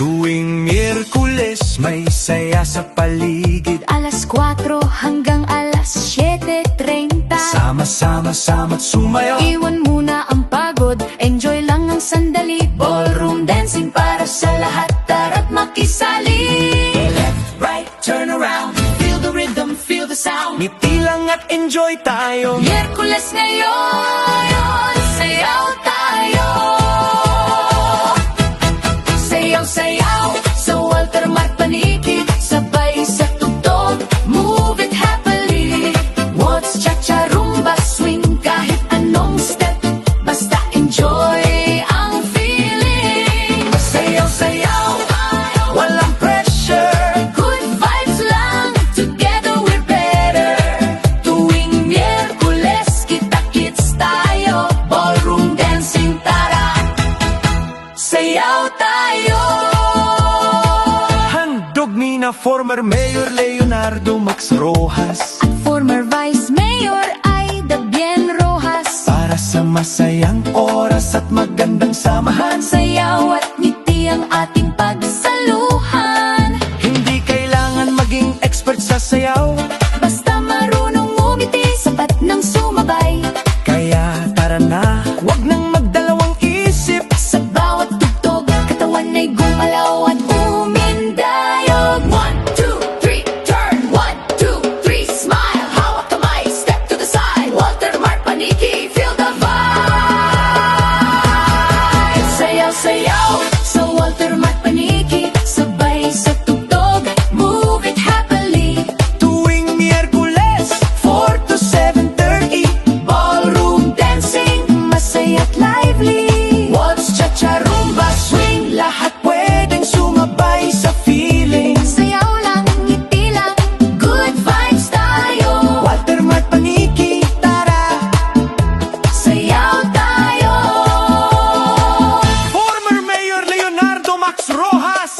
Tuwing Miyerkules may saya sa paligid. Alas 4 hanggang alas 7:30. Sama-sama-sama't sumayaw. Iwan muna ang pagod, enjoy lang ang sandali. Ballroom dancing para sa lahat, tara't makisali. Left, right, turn around. Feel the rhythm, feel the sound. Ngiti lang at enjoy tayo. Miyerkules ngayon, sayaw tayo. Sayaw-sayaw sa Walter Mart Panikit, sabay sa tugtog, move it happily. What's cha-cha, rumba, swing, kahit anong step, basta enjoy ang feeling. Sayaw-sayaw, walang pressure, good vibes lang, together we're better. Tuwing Miyerkules, kita-kits tayo, ballroom dancing, tara, sayaw tayo. Handog ni na former Mayor Leonardo Max Rojas, At former Vice Mayor Aida Bien Rojas. para sa masayang oras at magandang samahan. Sayaw at ngiti ang ating pagsaluhan. Hindi kailangan maging expert sa sayaw, Basta marunong ngumiti, sapat ng sumabay. kaya tara na, wag nang magdalawang isip. Sa bawat tugtog, katawan ay gumalaw at umindayog. 1, 2, 3, turn. 1, 2, 3, smile. Hawak kamay, step to the side. Walter Mart Paniki, feel the vibe. Sayaw-sayaw sa Walter Mart Paniki, sabay sa tugtog, move it happily. Tuwing Miyerkules, 4 to 7:30, ballroom dancing, masaya't lively. Waltz, cha-cha, rumba, swing, lahat pwedeng sumabay sa feeling. sayaw lang, ngiti lang, good vibes tayo. Walter Mart Paniki, tara, Sayaw tayo. former Mayor Leonardo Max Rojas,